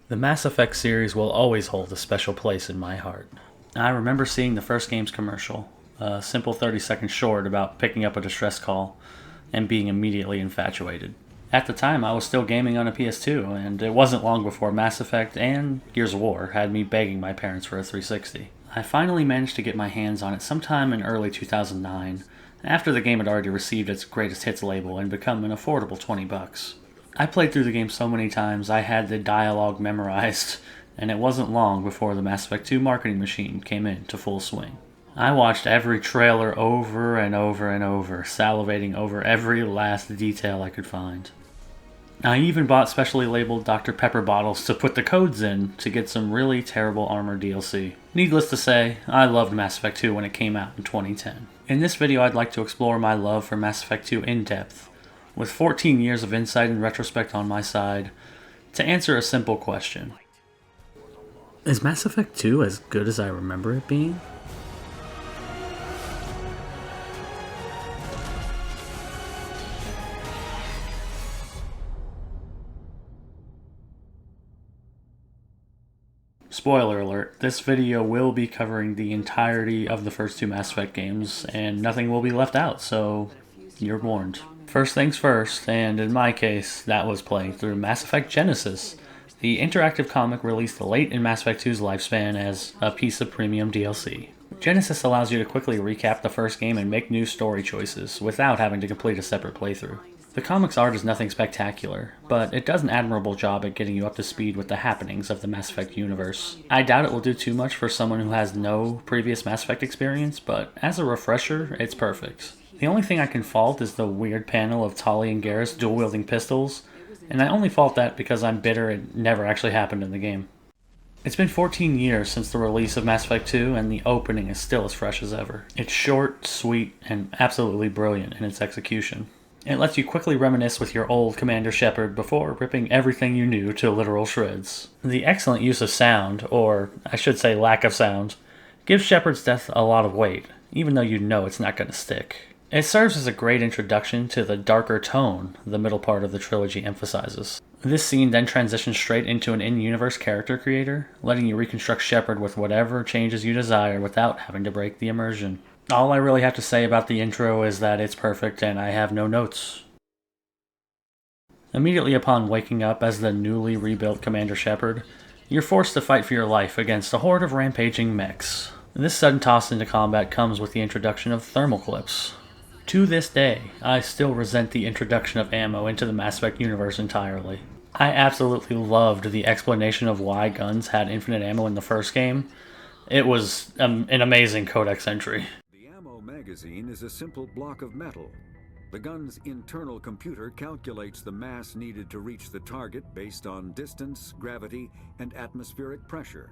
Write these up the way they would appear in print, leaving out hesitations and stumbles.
The Mass Effect series will always hold a special place in my heart. I remember seeing the first game's commercial, a simple 30-second short about picking up a distress call, and being immediately infatuated. At the time, I was still gaming on a PS2, and it wasn't long before Mass Effect and Gears of War had me begging my parents for a 360. I finally managed to get my hands on it sometime in early 2009, after the game had already received its greatest hits label and become an affordable $20. I played through the game so many times I had the dialogue memorized, and it wasn't long before the Mass Effect 2 marketing machine came into full swing. I watched every trailer over and over and over, salivating over every last detail I could find. I even bought specially labeled Dr. Pepper bottles to put the codes in to get some really terrible armor DLC. Needless to say, I loved Mass Effect 2 when it came out in 2010. In this video I'd like to explore my love for Mass Effect 2 in depth, with 14 years of insight and retrospect on my side, to answer a simple question. Is Mass Effect 2 as good as I remember it being? Spoiler alert, this video will be covering the entirety of the first two Mass Effect games, and nothing will be left out, so you're warned. First things first, and in my case, that was playing through Mass Effect Genesis, the interactive comic released late in Mass Effect 2's lifespan as a piece of premium DLC. Genesis allows you to quickly recap the first game and make new story choices, without having to complete a separate playthrough. The comic's art is nothing spectacular, but it does an admirable job at getting you up to speed with the happenings of the Mass Effect universe. I doubt it will do too much for someone who has no previous Mass Effect experience, but as a refresher, it's perfect. The only thing I can fault is the weird panel of Tali and Garrus dual-wielding pistols, and I only fault that because I'm bitter it never actually happened in the game. It's been 14 years since the release of Mass Effect 2, and the opening is still as fresh as ever. It's short, sweet, and absolutely brilliant in its execution. It lets you quickly reminisce with your old Commander Shepard before ripping everything you knew to literal shreds. The excellent use of sound, or I should say lack of sound, gives Shepard's death a lot of weight, even though you know it's not going to stick. It serves as a great introduction to the darker tone the middle part of the trilogy emphasizes. This scene then transitions straight into an in-universe character creator, letting you reconstruct Shepard with whatever changes you desire without having to break the immersion. All I really have to say about the intro is that it's perfect and I have no notes. Immediately upon waking up as the newly rebuilt Commander Shepard, you're forced to fight for your life against a horde of rampaging mechs. This sudden toss into combat comes with the introduction of thermal clips. To this day, I still resent the introduction of ammo into the Mass Effect universe entirely. I absolutely loved the explanation of why guns had infinite ammo in the first game. It was an amazing codex entry. The ammo magazine is a simple block of metal. The gun's internal computer calculates the mass needed to reach the target based on distance, gravity, and atmospheric pressure,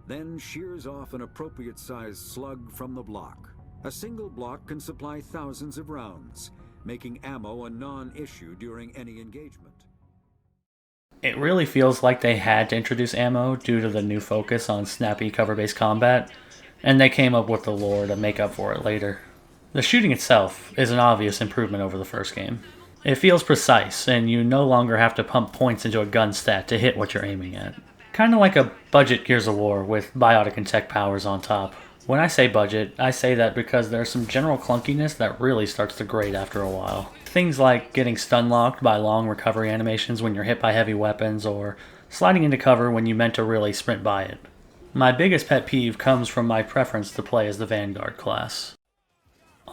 then shears off an appropriate-sized slug from the block. A single block can supply thousands of rounds, making ammo a non-issue during any engagement. It really feels like they had to introduce ammo due to the new focus on snappy cover-based combat, and they came up with the lore to make up for it later. The shooting itself is an obvious improvement over the first game. It feels precise, and you no longer have to pump points into a gun stat to hit what you're aiming at. Kinda like a budget Gears of War with biotic and tech powers on top. When I say budget, I say that because there's some general clunkiness that really starts to grate after a while. Things like getting stun-locked by long recovery animations when you're hit by heavy weapons, or sliding into cover when you meant to really sprint by it. My biggest pet peeve comes from my preference to play as the Vanguard class.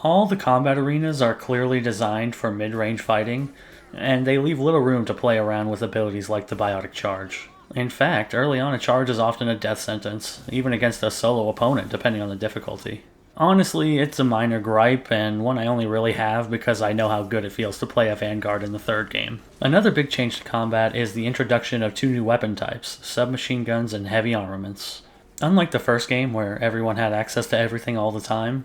All the combat arenas are clearly designed for mid-range fighting, and they leave little room to play around with abilities like the biotic charge. In fact, early on a charge is often a death sentence, even against a solo opponent depending on the difficulty. Honestly, it's a minor gripe, and one I only really have because I know how good it feels to play a Vanguard in the third game. Another big change to combat is the introduction of two new weapon types, submachine guns and heavy armaments. Unlike the first game, where everyone had access to everything all the time,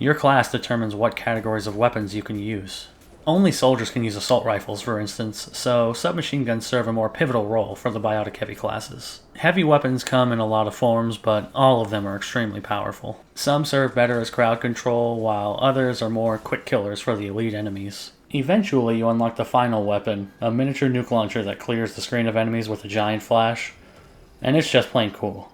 your class determines what categories of weapons you can use. Only soldiers can use assault rifles, for instance, so submachine guns serve a more pivotal role for the biotic heavy classes. Heavy weapons come in a lot of forms, but all of them are extremely powerful. Some serve better as crowd control, while others are more quick killers for the elite enemies. Eventually, you unlock the final weapon, a miniature nuke launcher that clears the screen of enemies with a giant flash. and it's just plain cool.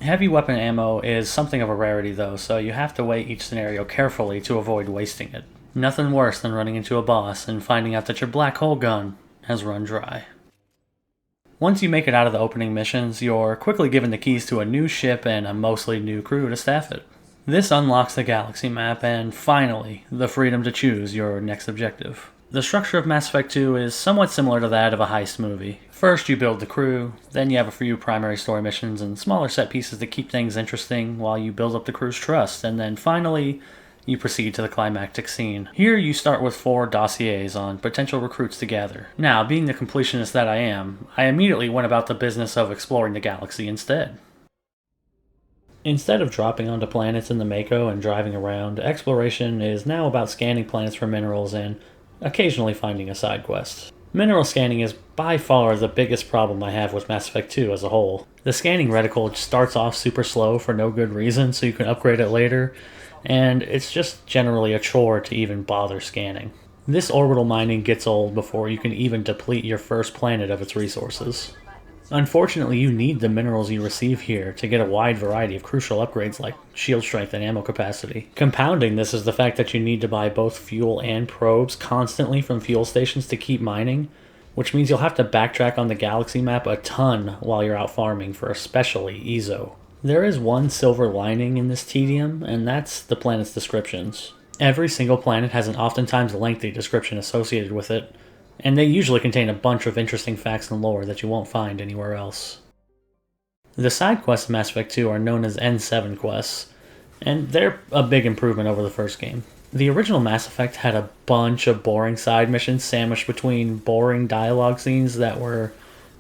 Heavy weapon ammo is something of a rarity though, so you have to weigh each scenario carefully to avoid wasting it. Nothing worse than running into a boss and finding out that your black hole gun has run dry. Once you make it out of the opening missions, you're quickly given the keys to a new ship and a mostly new crew to staff it. This unlocks the galaxy map and, finally, the freedom to choose your next objective. The structure of Mass Effect 2 is somewhat similar to that of a heist movie. First you build the crew, then you have a few primary story missions and smaller set pieces to keep things interesting while you build up the crew's trust, and then finally, you proceed to the climactic scene. Here you start with 4 dossiers on potential recruits to gather. Now, being the completionist that I am, I immediately went about the business of exploring the galaxy instead. Instead of dropping onto planets in the Mako and driving around, exploration is now about scanning planets for minerals and occasionally finding a side quest. Mineral scanning is by far the biggest problem I have with Mass Effect 2 as a whole. The scanning reticle starts off super slow for no good reason, so you can upgrade it later, and it's just generally a chore to even bother scanning. This orbital mining gets old before you can even deplete your first planet of its resources. Unfortunately, you need the minerals you receive here to get a wide variety of crucial upgrades like shield strength and ammo capacity. Compounding this is the fact that you need to buy both fuel and probes constantly from fuel stations to keep mining, which means you'll have to backtrack on the galaxy map a ton while you're out farming for especially Ezo. There is one silver lining in this tedium, and that's the planet's descriptions. Every single planet has an oftentimes lengthy description associated with it, and they usually contain a bunch of interesting facts and lore that you won't find anywhere else. The side quests in Mass Effect 2 are known as N7 quests, and they're a big improvement over the first game. The original Mass Effect had a bunch of boring side missions sandwiched between boring dialogue scenes that were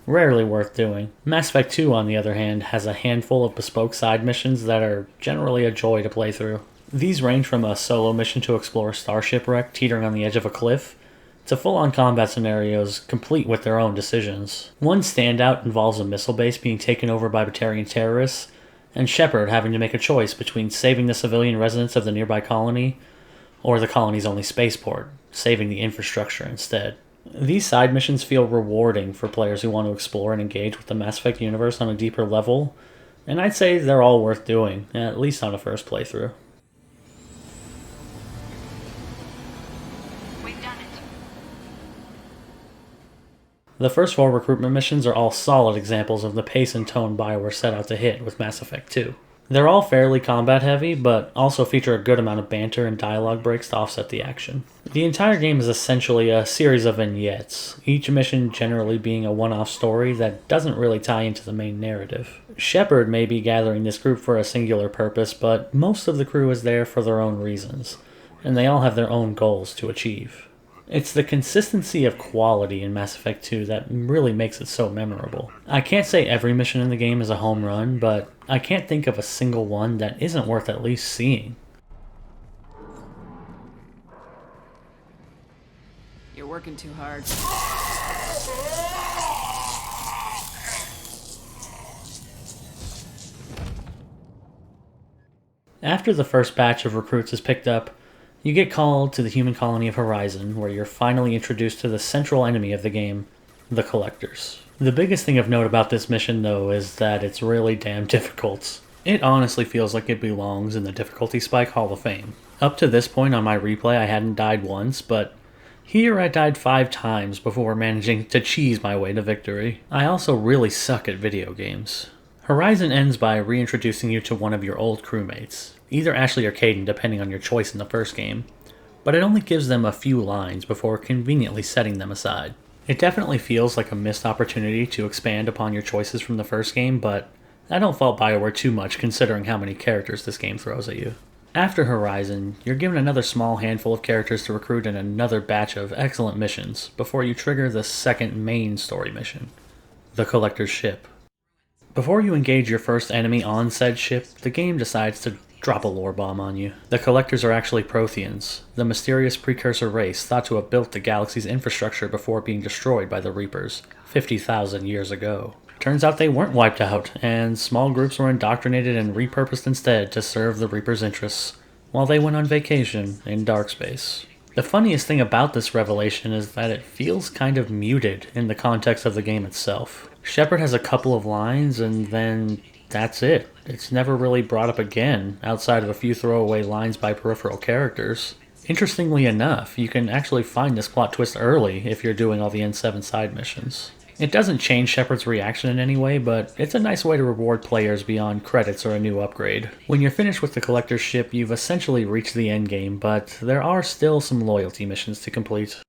rarely worth doing. Mass Effect 2, on the other hand, has a handful of bespoke side missions that are generally a joy to play through. These range from a solo mission to explore a starship wreck teetering on the edge of a cliff, to full-on combat scenarios complete with their own decisions. One standout involves a missile base being taken over by Batarian terrorists, and Shepard having to make a choice between saving the civilian residents of the nearby colony, or the colony's only spaceport, saving the infrastructure instead. These side missions feel rewarding for players who want to explore and engage with the Mass Effect universe on a deeper level, and I'd say they're all worth doing, at least on a first playthrough. The first 4 recruitment missions are all solid examples of the pace and tone BioWare set out to hit with Mass Effect 2. They're all fairly combat heavy, but also feature a good amount of banter and dialogue breaks to offset the action. The entire game is essentially a series of vignettes, each mission generally being a one-off story that doesn't really tie into the main narrative. Shepard may be gathering this group for a singular purpose, but most of the crew is there for their own reasons, and they all have their own goals to achieve. It's the consistency of quality in Mass Effect 2 that really makes it so memorable. I can't say every mission in the game is a home run, but I can't think of a single one that isn't worth at least seeing. You're working too hard. After the first batch of recruits is picked up, you get called to the human colony of Horizon, where you're finally introduced to the central enemy of the game, the Collectors. The biggest thing of note about this mission, though, is that it's really damn difficult. It honestly feels like it belongs in the Difficulty Spike Hall of Fame. Up to this point on my replay, I hadn't died once, but here I died 5 times before managing to cheese my way to victory. I also really suck at video games. Horizon ends by reintroducing you to one of your old crewmates, either Ashley or Caden depending on your choice in the first game, but it only gives them a few lines before conveniently setting them aside. It definitely feels like a missed opportunity to expand upon your choices from the first game, but I don't fault BioWare too much considering how many characters this game throws at you. After Horizon, you're given another small handful of characters to recruit in another batch of excellent missions before you trigger the second main story mission, the Collector's Ship. Before you engage your first enemy on said ship, the game decides to drop a lore bomb on you. The Collectors are actually Protheans, the mysterious precursor race thought to have built the galaxy's infrastructure before being destroyed by the Reapers 50,000 years ago. Turns out they weren't wiped out, and small groups were indoctrinated and repurposed instead to serve the Reapers' interests, while they went on vacation in dark space. The funniest thing about this revelation is that it feels kind of muted in the context of the game itself. Shepard has a couple of lines and then that's it. It's never really brought up again, outside of a few throwaway lines by peripheral characters. Interestingly enough, you can actually find this plot twist early if you're doing all the N7 side missions. It doesn't change Shepard's reaction in any way, but it's a nice way to reward players beyond credits or a new upgrade. When you're finished with the collector's ship, you've essentially reached the endgame, but there are still some loyalty missions to complete.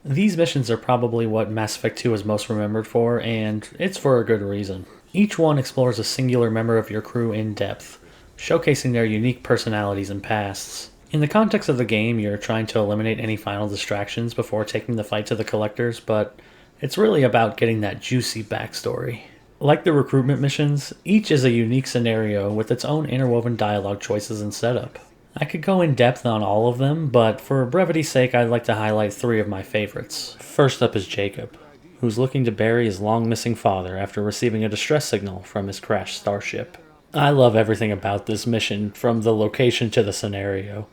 These missions are probably what Mass Effect 2 is most remembered for, and it's for a good reason. Each one explores a singular member of your crew in depth, showcasing their unique personalities and pasts. In the context of the game, you're trying to eliminate any final distractions before taking the fight to the collectors, but it's really about getting that juicy backstory. Like the recruitment missions, each is a unique scenario with its own interwoven dialogue choices and setup. I could go in depth on all of them, but for brevity's sake I'd like to highlight 3 of my favorites. First up is Jacob, who's looking to bury his long-missing father after receiving a distress signal from his crashed starship. I love everything about this mission, from the location to the scenario.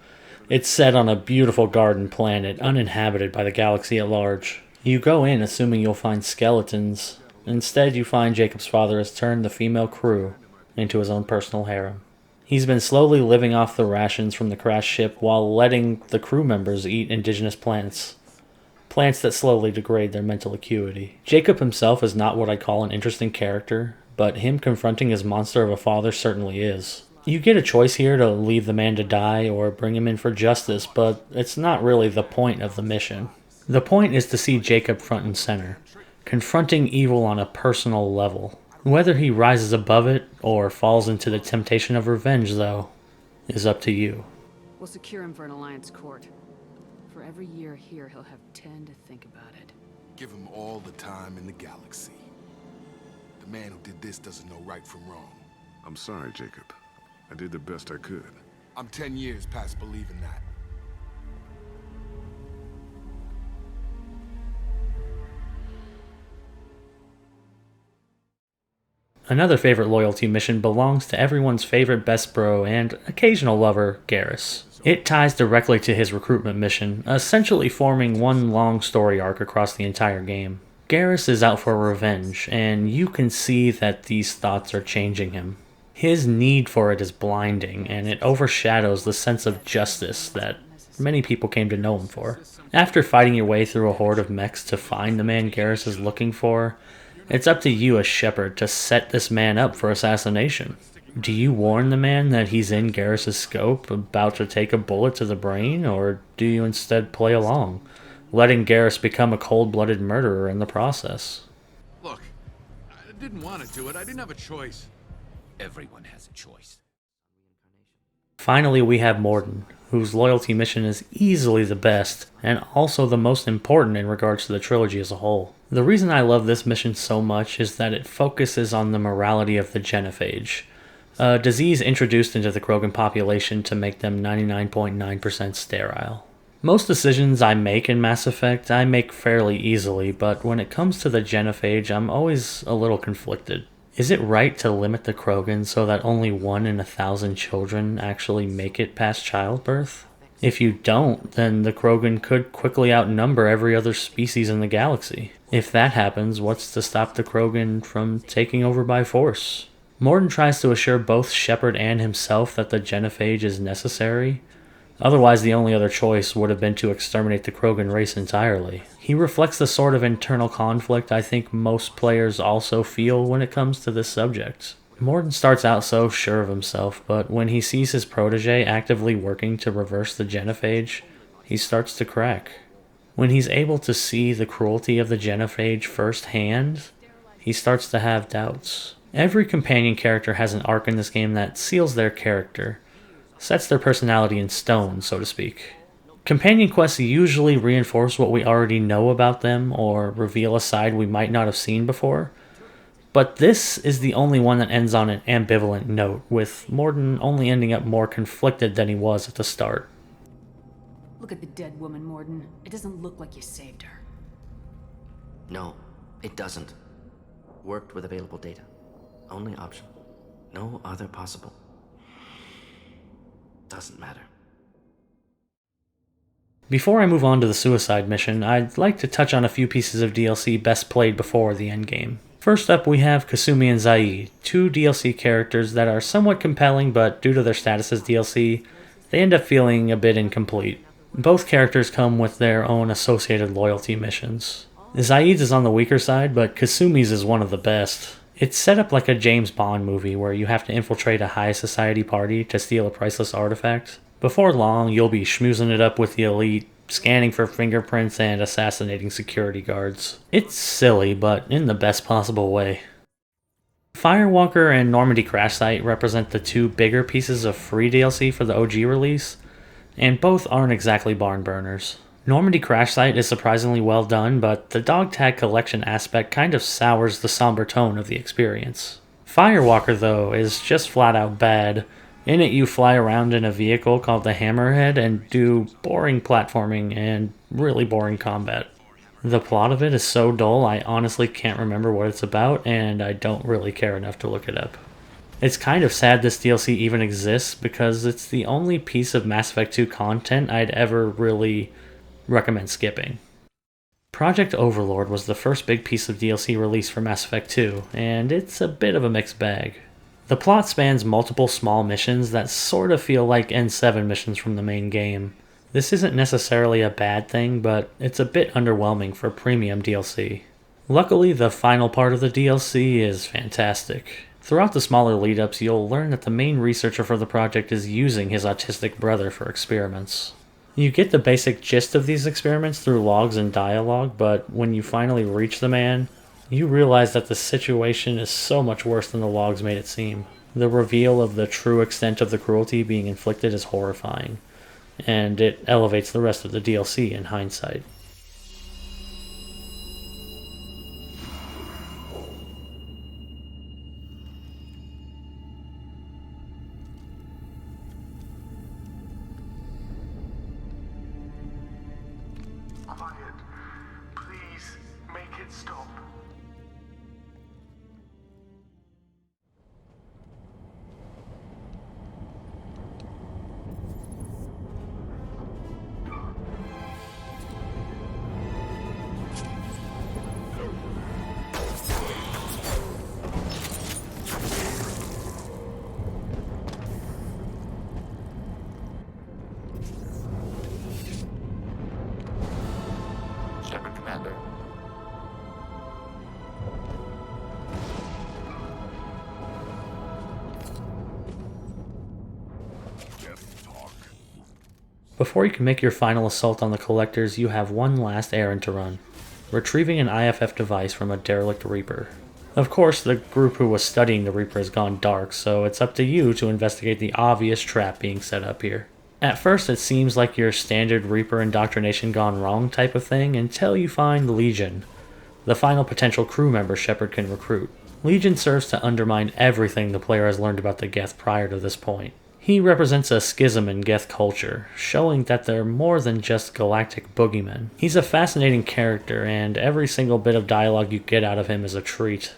It's set on a beautiful garden planet uninhabited by the galaxy at large. You go in assuming you'll find skeletons. Instead, you find Jacob's father has turned the female crew into his own personal harem. He's been slowly living off the rations from the crashed ship while letting the crew members eat indigenous plants. Plants that slowly degrade their mental acuity. Jacob himself is not what I call an interesting character, but him confronting his monster of a father certainly is. You get a choice here to leave the man to die or bring him in for justice, but it's not really the point of the mission. The point is to see Jacob front and center, confronting evil on a personal level. Whether he rises above it or falls into the temptation of revenge, though, is up to you. We'll secure him for an Alliance court. For every year here, he'll have 10 to think about it. Give him all the time in the galaxy. The man who did this doesn't know right from wrong. I'm sorry, Jacob. I did the best I could. I'm 10 years past believing that. Another favorite loyalty mission belongs to everyone's favorite best bro and occasional lover, Garrus. It ties directly to his recruitment mission, essentially forming one long story arc across the entire game. Garrus is out for revenge, and you can see that these thoughts are changing him. His need for it is blinding, and it overshadows the sense of justice that many people came to know him for. After fighting your way through a horde of mechs to find the man Garrus is looking for, it's up to you as Shepard to set this man up for assassination. Do you warn the man that he's in Garrus' scope, about to take a bullet to the brain, or do you instead play along, letting Garrus become a cold-blooded murderer in the process? Look, I didn't want to do it. I didn't have a choice. Everyone has a choice. Finally, we have Mordin, whose loyalty mission is easily the best, and also the most important in regards to the trilogy as a whole. The reason I love this mission so much is that it focuses on the morality of the genophage, a disease introduced into the Krogan population to make them 99.9% sterile. Most decisions I make in Mass Effect, I make fairly easily, but when it comes to the genophage, I'm always a little conflicted. Is it right to limit the Krogan so that only 1 in 1,000 children actually make it past childbirth? If you don't, then the Krogan could quickly outnumber every other species in the galaxy. If that happens, what's to stop the Krogan from taking over by force? Mordin tries to assure both Shepard and himself that the genophage is necessary. Otherwise, the only other choice would have been to exterminate the Krogan race entirely. He reflects the sort of internal conflict I think most players also feel when it comes to this subject. Mordin starts out so sure of himself, but when he sees his protege actively working to reverse the genophage, he starts to crack. When he's able to see the cruelty of the genophage firsthand, he starts to have doubts. Every companion character has an arc in this game that seals their character, sets their personality in stone, so to speak. Companion quests usually reinforce what we already know about them or reveal a side we might not have seen before, but this is the only one that ends on an ambivalent note, with Mordin only ending up more conflicted than he was at the start. Look at the dead woman, Mordin. It doesn't look like you saved her. No, it doesn't. Worked with available data. Only option. No other possible. Doesn't matter. Before I move on to the suicide mission, I'd like to touch on a few pieces of DLC best played before the endgame. First up, we have Kasumi and Zaeed, two DLC characters that are somewhat compelling, but due to their status as DLC, they end up feeling a bit incomplete. Both characters come with their own associated loyalty missions. Zaeed's is on the weaker side, but Kasumi's is one of the best. It's set up like a James Bond movie where you have to infiltrate a high society party to steal a priceless artifact. Before long, you'll be schmoozing it up with the elite, scanning for fingerprints and assassinating security guards. It's silly, but in the best possible way. Firewalker and Normandy Crash Site represent the two bigger pieces of free DLC for the OG release, and both aren't exactly barn burners. Normandy Crash Site is surprisingly well done, but the dog tag collection aspect kind of sours the somber tone of the experience. Firewalker, though, is just flat out bad. In it, you fly around in a vehicle called the Hammerhead and do boring platforming and really boring combat. The plot of it is so dull, I honestly can't remember what it's about, and I don't really care enough to look it up. It's kind of sad this DLC even exists, because it's the only piece of Mass Effect 2 content I'd ever really recommend skipping. Project Overlord was the first big piece of DLC released for Mass Effect 2, and it's a bit of a mixed bag. The plot spans multiple small missions that sort of feel like N7 missions from the main game. This isn't necessarily a bad thing, but it's a bit underwhelming for premium DLC. Luckily, the final part of the DLC is fantastic. Throughout the smaller lead-ups, you'll learn that the main researcher for the project is using his autistic brother for experiments. You get the basic gist of these experiments through logs and dialogue, but when you finally reach the man, you realize that the situation is so much worse than the logs made it seem. The reveal of the true extent of the cruelty being inflicted is horrifying, and it elevates the rest of the DLC in hindsight. Quiet. Please, make it stop. Shepard, Commander. Before you can make your final assault on the Collectors, you have one last errand to run: retrieving an IFF device from a derelict Reaper. Of course, the group who was studying the Reaper has gone dark, so it's up to you to investigate the obvious trap being set up here. At first, it seems like your standard Reaper indoctrination gone wrong type of thing until you find Legion, the final potential crew member Shepard can recruit. Legion serves to undermine everything the player has learned about the Geth prior to this point. He represents a schism in Geth culture, showing that they're more than just galactic boogeymen. He's a fascinating character, and every single bit of dialogue you get out of him is a treat.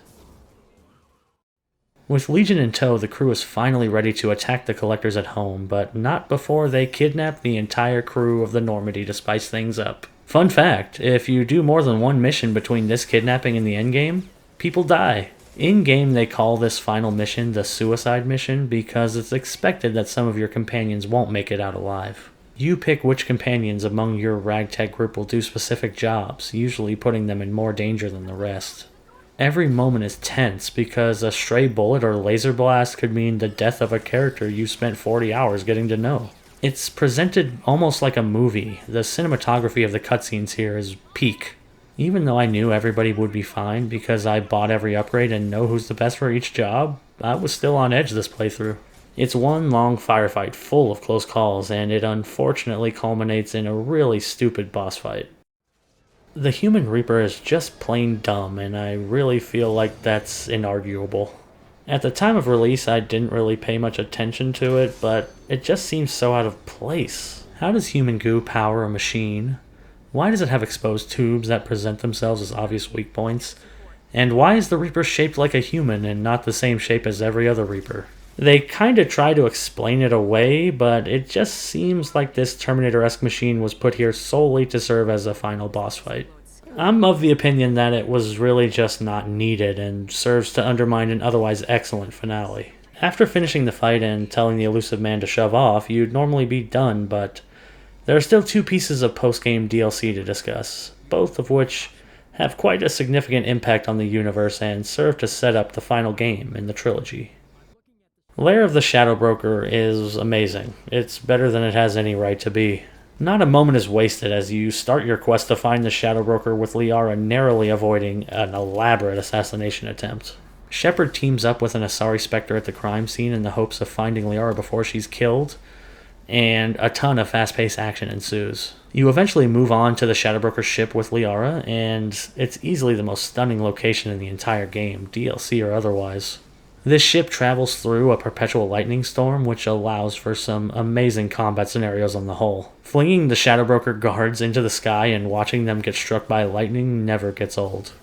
With Legion in tow, the crew is finally ready to attack the Collectors at home, but not before they kidnap the entire crew of the Normandy to spice things up. Fun fact, if you do more than one mission between this kidnapping and the endgame, people die. In-game, they call this final mission the suicide mission because it's expected that some of your companions won't make it out alive. You pick which companions among your ragtag group will do specific jobs, usually putting them in more danger than the rest. Every moment is tense because a stray bullet or laser blast could mean the death of a character you spent 40 hours getting to know. It's presented almost like a movie. The cinematography of the cutscenes here is peak. Even though I knew everybody would be fine because I bought every upgrade and know who's the best for each job, I was still on edge this playthrough. It's one long firefight full of close calls, and it unfortunately culminates in a really stupid boss fight. The human Reaper is just plain dumb, and I really feel like that's inarguable. At the time of release, I didn't really pay much attention to it, but it just seems so out of place. How does human goo power a machine? Why does it have exposed tubes that present themselves as obvious weak points? And why is the Reaper shaped like a human and not the same shape as every other Reaper? They kind of try to explain it away, but it just seems like this Terminator-esque machine was put here solely to serve as a final boss fight. I'm of the opinion that it was really just not needed and serves to undermine an otherwise excellent finale. After finishing the fight and telling the elusive man to shove off, you'd normally be done, but there are still 2 pieces of post-game DLC to discuss, both of which have quite a significant impact on the universe and serve to set up the final game in the trilogy. Lair of the Shadow Broker is amazing. It's better than it has any right to be. Not a moment is wasted as you start your quest to find the Shadow Broker, with Liara narrowly avoiding an elaborate assassination attempt. Shepard teams up with an Asari Spectre at the crime scene in the hopes of finding Liara before she's killed, and a ton of fast-paced action ensues. You eventually move on to the Shadow Broker's ship with Liara, and it's easily the most stunning location in the entire game, DLC or otherwise. This ship travels through a perpetual lightning storm, which allows for some amazing combat scenarios on the whole. Flinging the Shadow Broker guards into the sky and watching them get struck by lightning never gets old.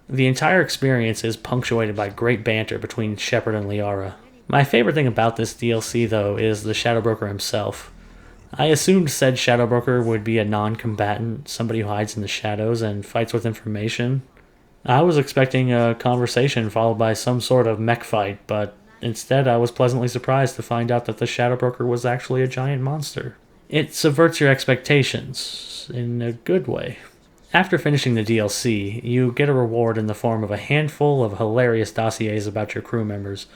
The entire experience is punctuated by great banter between Shepard and Liara. My favorite thing about this DLC, though, is the Shadow Broker himself. I assumed said Shadow Broker would be a non-combatant, somebody who hides in the shadows and fights with information. I was expecting a conversation followed by some sort of mech fight, but instead I was pleasantly surprised to find out that the Shadow Broker was actually a giant monster. It subverts your expectations, in a good way. After finishing the DLC, you get a reward in the form of a handful of hilarious dossiers about your crew members,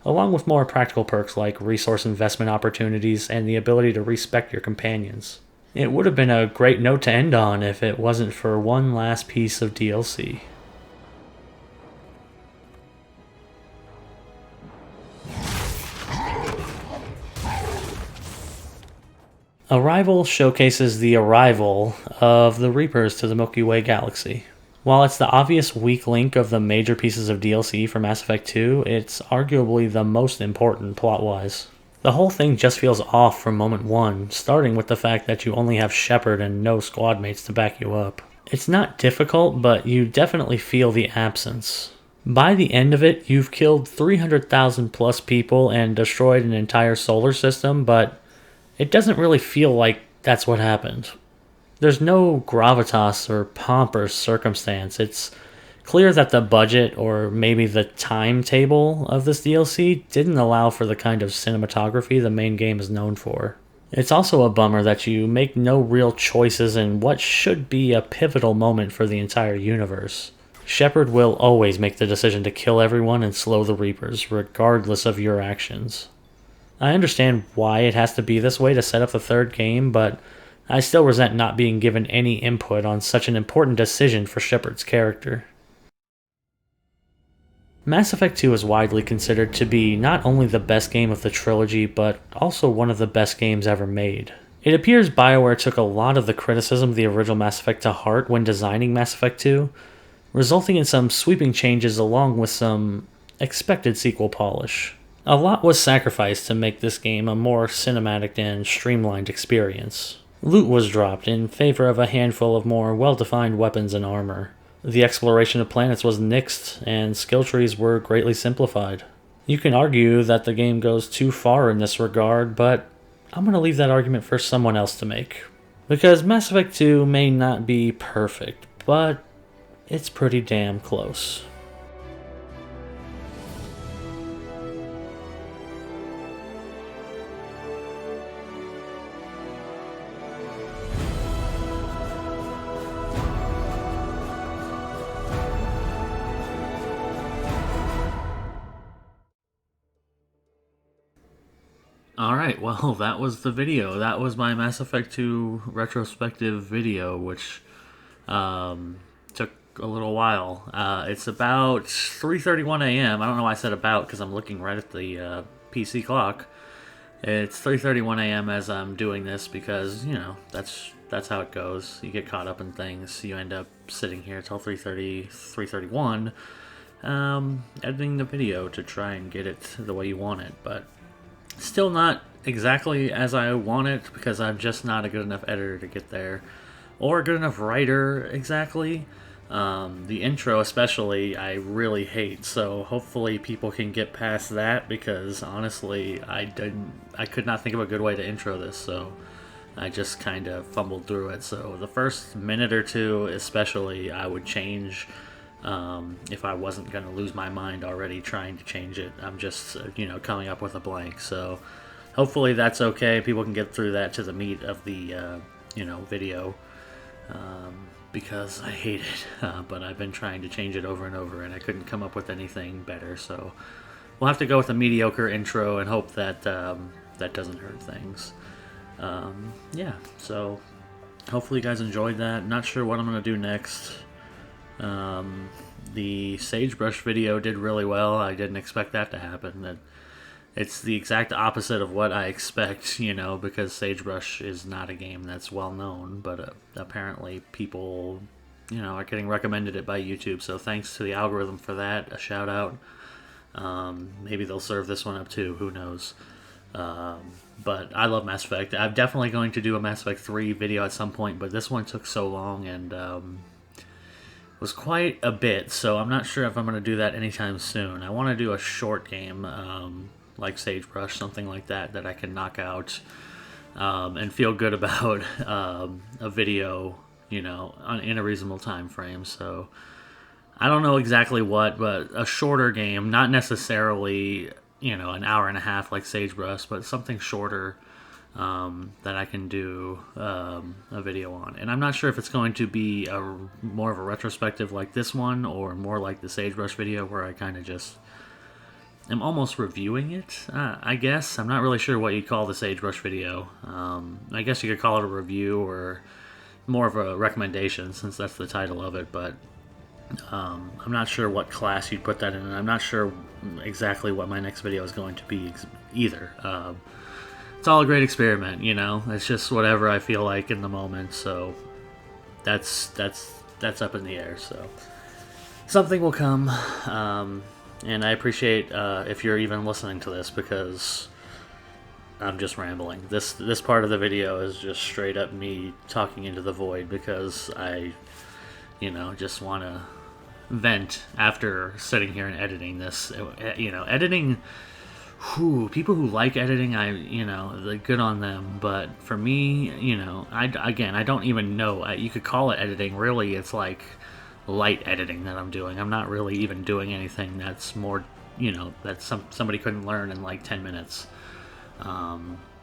along with more practical perks like resource investment opportunities and the ability to respect your companions. It would have been a great note to end on if it wasn't for one last piece of DLC. Arrival showcases the arrival of the Reapers to the Milky Way galaxy. While it's the obvious weak link of the major pieces of DLC for Mass Effect 2, it's arguably the most important plot-wise. The whole thing just feels off from moment one, starting with the fact that you only have Shepard and no squad mates to back you up. It's not difficult, but you definitely feel the absence. By the end of it, you've killed 300,000 plus people and destroyed an entire solar system, but it doesn't really feel like that's what happened. There's no gravitas or pomp or circumstance. It's clear that the budget, or maybe the timetable of this DLC, didn't allow for the kind of cinematography the main game is known for. It's also a bummer that you make no real choices in what should be a pivotal moment for the entire universe. Shepard will always make the decision to kill everyone and slow the Reapers, regardless of your actions. I understand why it has to be this way to set up the third game, but I still resent not being given any input on such an important decision for Shepard's character. Mass Effect 2 is widely considered to be not only the best game of the trilogy, but also one of the best games ever made. It appears BioWare took a lot of the criticism of the original Mass Effect to heart when designing Mass Effect 2, resulting in some sweeping changes along with some expected sequel polish. A lot was sacrificed to make this game a more cinematic and streamlined experience. Loot was dropped in favor of a handful of more well-defined weapons and armor. The exploration of planets was nixed, and skill trees were greatly simplified. You can argue that the game goes too far in this regard, but I'm going to leave that argument for someone else to make. Because Mass Effect 2 may not be perfect, but it's pretty damn close. Alright, well, that was the video. That was my Mass Effect 2 retrospective video, which took a little while. It's about 3:31 a.m. I don't know why I said about, because I'm looking right at the PC clock. It's 3:31 a.m. as I'm doing this because, you know, that's how it goes. You get caught up in things. You end up sitting here till 3:30, 3:31, editing the video to try and get it the way you want it, but still not exactly as I want it, because I'm just not a good enough editor to get there, or a good enough writer exactly. The intro especially, I really hate, so hopefully people can get past that, because honestly, I could not think of a good way to intro this, so I just kind of fumbled through it. So the first minute or two especially, I would change, if I wasn't going to lose my mind already trying to change it. I'm just, coming up with a blank, so hopefully that's okay. People can get through that to the meat of the, video. Because I hate it, but I've been trying to change it over and over, and I couldn't come up with anything better, so we'll have to go with a mediocre intro and hope that that doesn't hurt things. Yeah, so hopefully you guys enjoyed that. Not sure what I'm going to do next. The Sagebrush video did really well. I didn't expect that to happen. It's the exact opposite of what I expect, because Sagebrush is not a game that's well known, but apparently people, are getting recommended it by YouTube, so thanks to the algorithm for that. A shout out. Maybe they'll serve this one up too, who knows. But I love Mass Effect. I'm definitely going to do a Mass Effect 3 video at some point, but this one took so long and was quite a bit, so I'm not sure if I'm going to do that anytime soon. I want to do a short game, like Sagebrush, something like that I can knock out and feel good about a video, in a reasonable time frame. So I don't know exactly what, but a shorter game, not necessarily, an hour and a half like Sagebrush, but something shorter that I can do a video on. And I'm not sure if it's going to be more of a retrospective like this one, or more like the Sagebrush video where I kind of just am almost reviewing it, I guess. I'm not really sure what you'd call the Sagebrush video. I guess you could call it a review or more of a recommendation, since that's the title of it, but I'm not sure what class you'd put that in, and I'm not sure exactly what my next video is going to be either. It's all a great experiment, It's just whatever I feel like in the moment, so that's up in the air, so something will come. And I appreciate if you're even listening to this, because I'm just rambling. This part of the video is just straight up me talking into the void, because I, just want to vent after sitting here and editing this. Editing, people who like editing, good on them. But for me, I don't even know. You could call it editing. Really, it's like light editing that I'm doing. I'm not really even doing anything that's more, that somebody couldn't learn in like 10 minutes.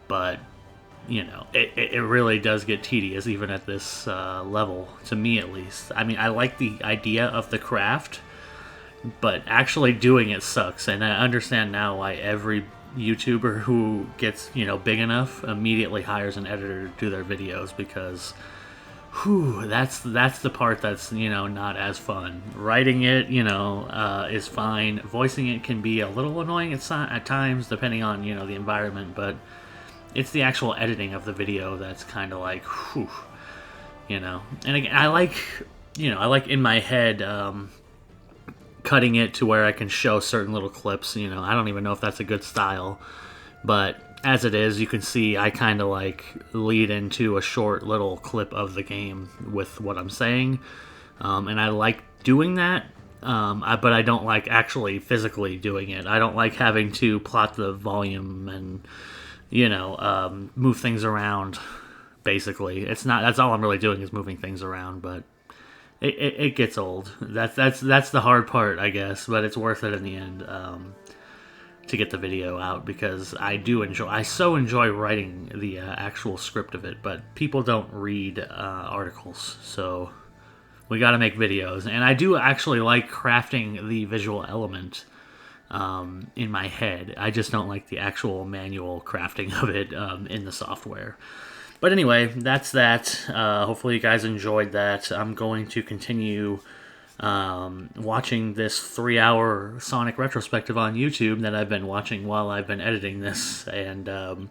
But, it really does get tedious even at this level, to me at least. I mean, I like the idea of the craft, but actually doing it sucks. And I understand now why every YouTuber who gets, big enough immediately hires an editor to do their videos, because that's the part that's, not as fun. Writing it, is fine. Voicing it can be a little annoying at times, depending on, the environment, but it's the actual editing of the video that's kind of like, And again, I like in my head, cutting it to where I can show certain little clips, I don't even know if that's a good style, but as it is, you can see I kind of like lead into a short little clip of the game with what I'm saying, and I like doing that, but I don't like actually physically doing it. I don't like having to plot the volume and, move things around, basically. That's all I'm really doing, is moving things around, but it gets old. That's the hard part, I guess, but it's worth it in the end. To get the video out, because I so enjoy writing the actual script of it, but people don't read articles, so we got to make videos. And I do actually like crafting the visual element in my head. I just don't like the actual manual crafting of it in the software. But anyway, that's that. Hopefully you guys enjoyed that. I'm going to continue watching this 3-hour Sonic retrospective on YouTube that I've been watching while I've been editing this, and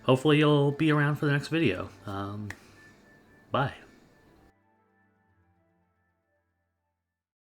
hopefully you'll be around for the next video. Bye.